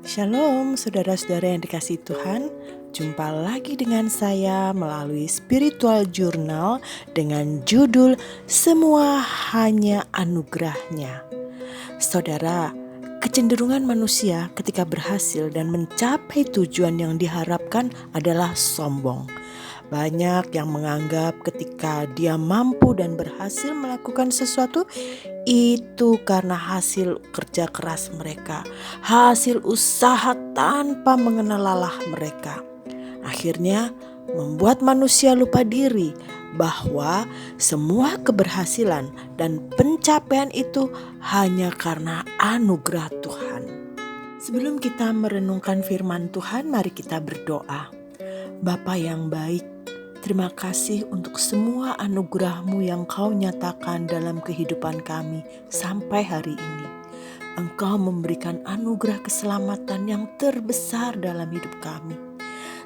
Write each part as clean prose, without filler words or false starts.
Shalom saudara-saudara yang dikasihi Tuhan. Jumpa lagi dengan saya melalui Spiritual Journal dengan judul Semua Hanya Anugerahnya. Saudara, kecenderungan manusia ketika berhasil dan mencapai tujuan yang diharapkan adalah sombong. Banyak yang menganggap ketika dia mampu dan berhasil melakukan sesuatu itu karena hasil kerja keras mereka, hasil usaha tanpa mengenal lelah mereka. Akhirnya membuat manusia lupa diri bahwa semua keberhasilan dan pencapaian itu hanya karena anugerah Tuhan. Sebelum kita merenungkan firman Tuhan, mari kita berdoa. Bapa yang baik, terima kasih untuk semua anugerah-Mu yang Kau nyatakan dalam kehidupan kami sampai hari ini. Engkau memberikan anugerah keselamatan yang terbesar dalam hidup kami.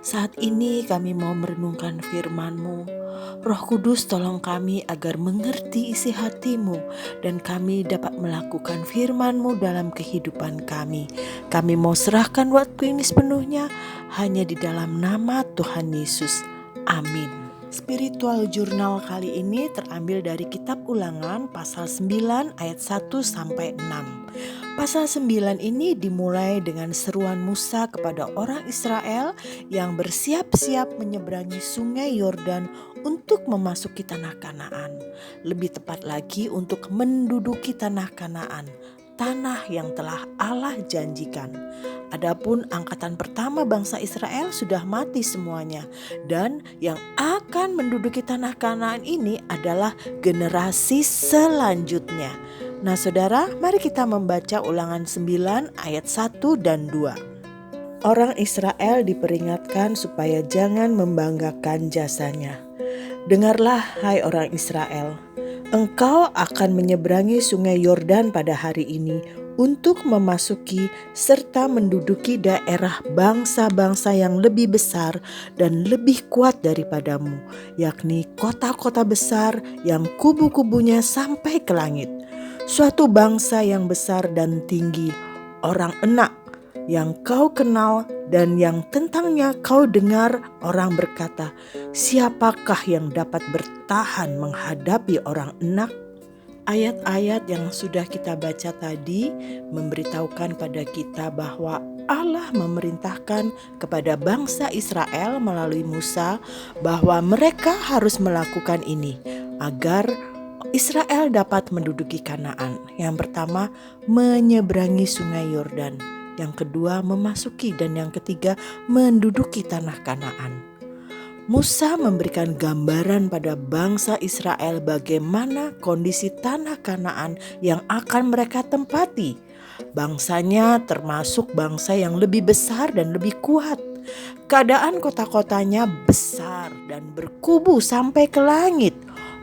Saat ini kami mau merenungkan firman-Mu. Roh Kudus tolong kami agar mengerti isi hati-Mu dan kami dapat melakukan firman-Mu dalam kehidupan kami. Kami mau serahkan waktu ini sepenuhnya hanya di dalam nama Tuhan Yesus. Amin. Spiritual Journal kali ini terambil dari kitab Ulangan pasal 9 ayat 1 sampai 6. Pasal 9 ini dimulai dengan seruan Musa kepada orang Israel yang bersiap-siap menyeberangi sungai Yordan untuk memasuki tanah Kanaan. Lebih tepat lagi untuk menduduki tanah Kanaan, tanah yang telah Allah janjikan. Adapun angkatan pertama bangsa Israel sudah mati semuanya, dan yang akan menduduki tanah Kanaan ini adalah generasi selanjutnya. Nah saudara, mari kita membaca Ulangan 9 ayat 1 dan 2. Orang Israel diperingatkan supaya jangan membanggakan jasanya. Dengarlah hai orang Israel, engkau akan menyeberangi sungai Yordan pada hari ini untuk memasuki serta menduduki daerah bangsa-bangsa yang lebih besar dan lebih kuat daripadamu, yakni kota-kota besar yang kubu-kubunya sampai ke langit. Suatu bangsa yang besar dan tinggi, orang enak yang kau kenal dan yang tentangnya kau dengar orang berkata, siapakah yang dapat bertahan menghadapi orang enak? Ayat-ayat yang sudah kita baca tadi memberitahukan pada kita bahwa Allah memerintahkan kepada bangsa Israel melalui Musa bahwa mereka harus melakukan ini agar Israel dapat menduduki Kanaan. Yang pertama, menyeberangi sungai Yordan. Yang kedua, memasuki, dan yang ketiga, menduduki tanah Kanaan. Musa memberikan gambaran pada bangsa Israel bagaimana kondisi tanah Kanaan yang akan mereka tempati. Bangsanya termasuk bangsa yang lebih besar dan lebih kuat. Keadaan kota-kotanya besar dan berkubu sampai ke langit.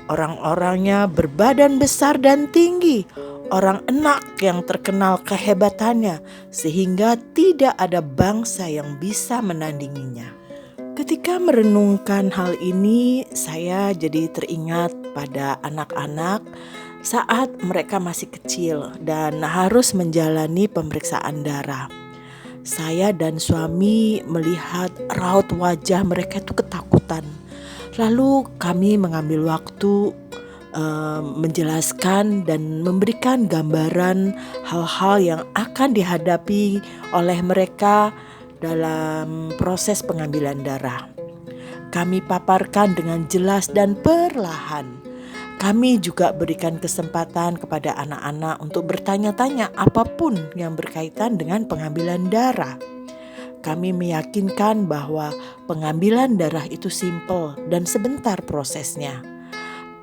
Orang-orangnya berbadan besar dan tinggi. Orang enak yang terkenal kehebatannya, sehingga tidak ada bangsa yang bisa menandinginya. Ketika merenungkan hal ini, saya jadi teringat pada anak-anak saat mereka masih kecil dan harus menjalani pemeriksaan darah. Saya dan suami melihat raut wajah mereka itu ketakutan. Lalu kami mengambil waktu menjelaskan dan memberikan gambaran hal-hal yang akan dihadapi oleh mereka dalam proses pengambilan darah. Kami paparkan dengan jelas dan perlahan. Kami juga berikan kesempatan kepada anak-anak untuk bertanya-tanya apapun yang berkaitan dengan pengambilan darah. Kami meyakinkan bahwa pengambilan darah itu simpel dan sebentar prosesnya.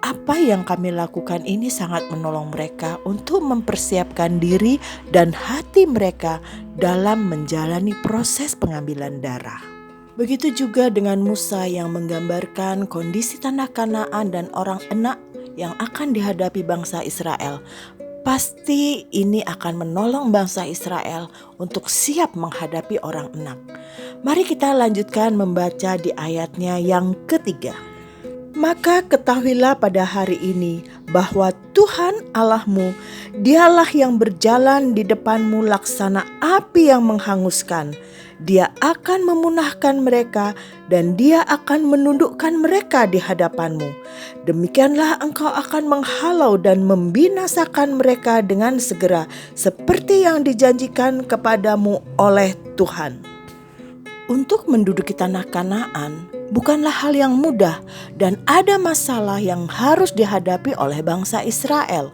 Apa yang kami lakukan ini sangat menolong mereka untuk mempersiapkan diri dan hati mereka dalam menjalani proses pengambilan darah. Begitu juga dengan Musa yang menggambarkan kondisi tanah Kanaan dan orang enak yang akan dihadapi bangsa Israel. Pasti ini akan menolong bangsa Israel untuk siap menghadapi orang enak. Mari kita lanjutkan membaca di ayatnya yang ketiga. Maka ketahuilah pada hari ini bahwa Tuhan Allahmu, dialah yang berjalan di depanmu laksana api yang menghanguskan. Dia akan memunahkan mereka dan dia akan menundukkan mereka di hadapanmu. Demikianlah engkau akan menghalau dan membinasakan mereka dengan segera, seperti yang dijanjikan kepadamu oleh Tuhan. Untuk menduduki tanah Kanaan bukanlah hal yang mudah dan ada masalah yang harus dihadapi oleh bangsa Israel.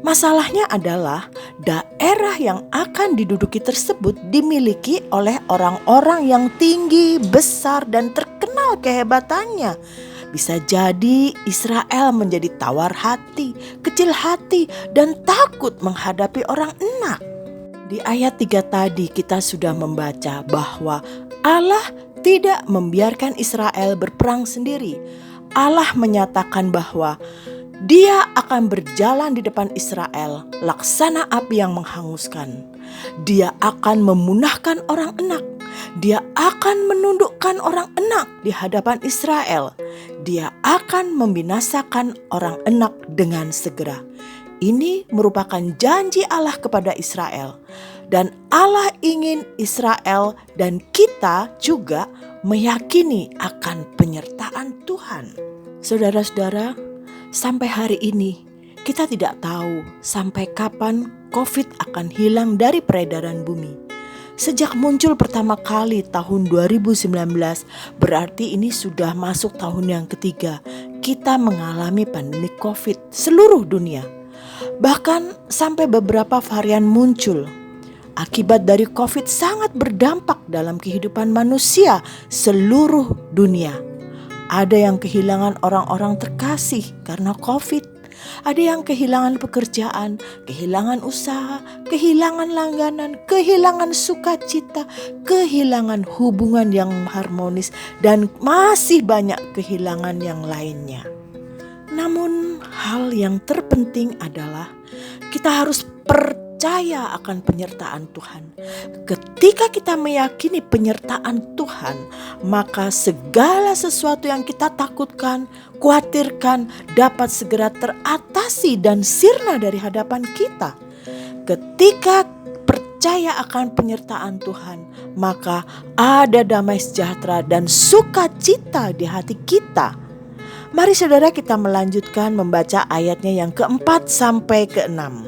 Masalahnya adalah daerah yang akan diduduki tersebut dimiliki oleh orang-orang yang tinggi, besar, dan terkenal kehebatannya. Bisa jadi Israel menjadi tawar hati, kecil hati, dan takut menghadapi orang enak. Di ayat 3 tadi kita sudah membaca bahwa Allah tidak membiarkan Israel berperang sendiri. Allah menyatakan bahwa Dia akan berjalan di depan Israel, laksana api yang menghanguskan. Dia akan memunahkan orang enak. Dia akan menundukkan orang enak di hadapan Israel. Dia akan membinasakan orang enak dengan segera. Ini merupakan janji Allah kepada Israel. Dan Allah ingin Israel dan kita juga meyakini akan penyertaan Tuhan. Saudara-saudara, sampai hari ini kita tidak tahu sampai kapan COVID akan hilang dari peredaran bumi. Sejak muncul pertama kali tahun 2019, berarti ini sudah masuk tahun yang ketiga kita mengalami pandemi COVID seluruh dunia. Bahkan sampai beberapa varian muncul. Akibat dari COVID sangat berdampak dalam kehidupan manusia seluruh dunia. Ada yang kehilangan orang-orang terkasih karena COVID. Ada yang kehilangan pekerjaan, kehilangan usaha, kehilangan langganan, kehilangan sukacita, kehilangan hubungan yang harmonis, dan masih banyak kehilangan yang lainnya. Namun hal yang terpenting adalah kita harus percaya akan penyertaan Tuhan. Ketika kita meyakini penyertaan Tuhan, maka segala sesuatu yang kita takutkan, khawatirkan dapat segera teratasi dan sirna dari hadapan kita. Ketika percaya akan penyertaan Tuhan, maka ada damai sejahtera dan sukacita di hati kita. Mari saudara kita melanjutkan membaca ayatnya yang keempat sampai keenam.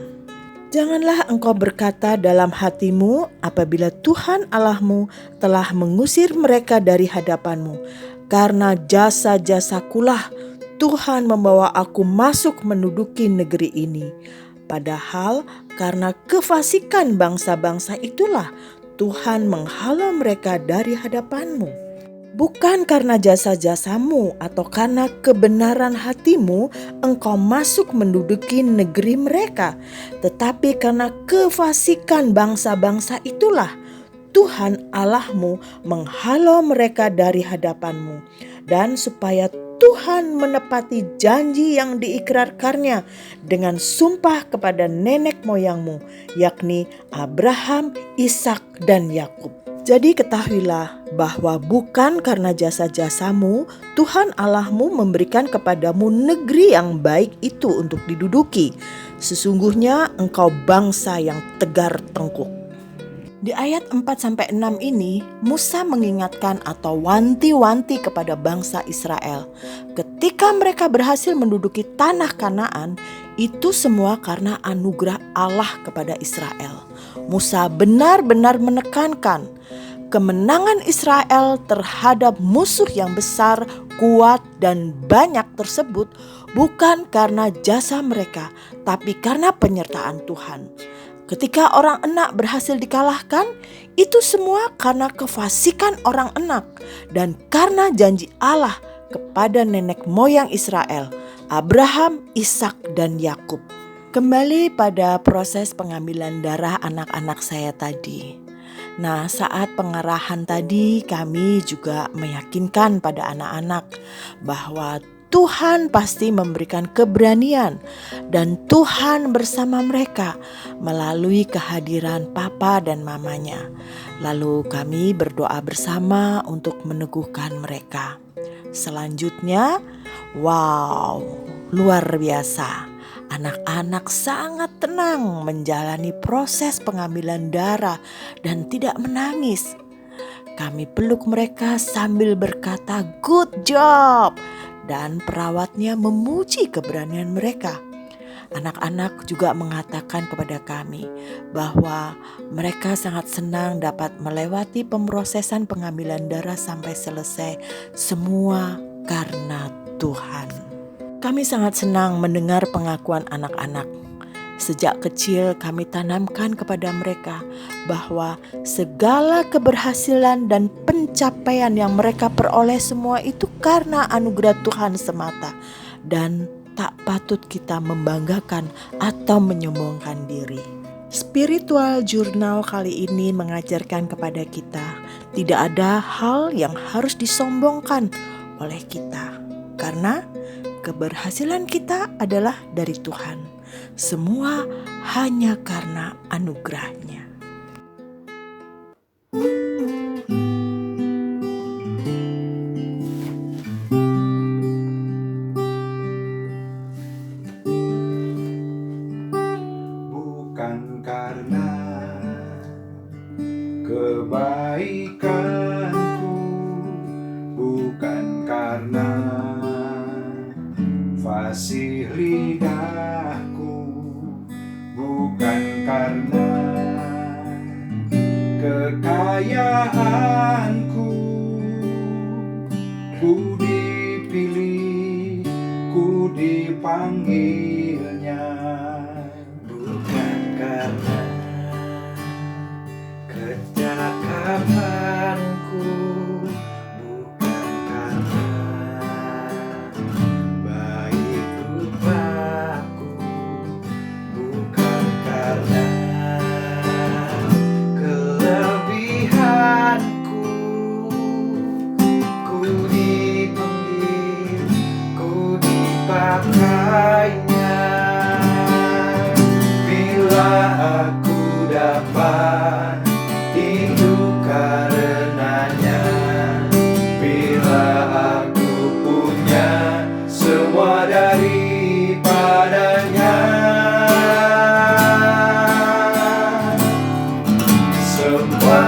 Janganlah engkau berkata dalam hatimu apabila Tuhan Allahmu telah mengusir mereka dari hadapanmu. Karena jasa-jasakulah Tuhan membawa aku masuk menduduki negeri ini. Padahal karena kefasikan bangsa-bangsa itulah Tuhan menghalau mereka dari hadapanmu. Bukan karena jasa-jasamu atau karena kebenaran hatimu engkau masuk menduduki negeri mereka, tetapi karena kefasikan bangsa-bangsa itulah Tuhan Allahmu menghalau mereka dari hadapanmu, dan supaya Tuhan menepati janji yang diikrarkannya dengan sumpah kepada nenek moyangmu, yakni Abraham, Ishak, dan Yakub. Jadi ketahuilah bahwa bukan karena jasa-jasamu Tuhan Allahmu memberikan kepadamu negeri yang baik itu untuk diduduki. Sesungguhnya engkau bangsa yang tegar tengkuk. Di ayat 4-6 ini Musa mengingatkan atau wanti-wanti kepada bangsa Israel. Ketika mereka berhasil menduduki tanah Kanaan, itu semua karena anugerah Allah kepada Israel. Musa benar-benar menekankan kemenangan Israel terhadap musuh yang besar, kuat, dan banyak tersebut bukan karena jasa mereka, tapi karena penyertaan Tuhan. Ketika orang enak berhasil dikalahkan, itu semua karena kefasikan orang enak dan karena janji Allah kepada nenek moyang Israel, Abraham, Ishak, dan Yakub. Kembali pada proses pengambilan darah anak-anak saya tadi. Nah, saat pengarahan tadi kami juga meyakinkan pada anak-anak bahwa Tuhan pasti memberikan keberanian dan Tuhan bersama mereka melalui kehadiran papa dan mamanya. Lalu kami berdoa bersama untuk meneguhkan mereka. Selanjutnya, wow, luar biasa. Anak-anak sangat tenang menjalani proses pengambilan darah dan tidak menangis. Kami peluk mereka sambil berkata "good job" dan perawatnya memuji keberanian mereka. Anak-anak juga mengatakan kepada kami bahwa mereka sangat senang dapat melewati pemrosesan pengambilan darah sampai selesai, semua karena Tuhan. Kami sangat senang mendengar pengakuan anak-anak. Sejak kecil kami tanamkan kepada mereka bahwa segala keberhasilan dan pencapaian yang mereka peroleh semua itu karena anugerah Tuhan semata dan tak patut kita membanggakan atau menyombongkan diri. Spiritual Journal kali ini mengajarkan kepada kita tidak ada hal yang harus disombongkan oleh kita karena keberhasilan kita adalah dari Tuhan. Semua hanya karena anugerah-Nya. Bukan karena kebaikanku, bukan karena fasih lidahku, bukan karena kekayaanku, ku dipilih, ku dipanggilnya. Bukan karena kecakapanku, bukan karena baik rupaku, bukan karena kelebihanku, ku dipanggil, ku dipakainya. Bila aku dapat hidup karenanya, bila aku punya semua daripadanya, semua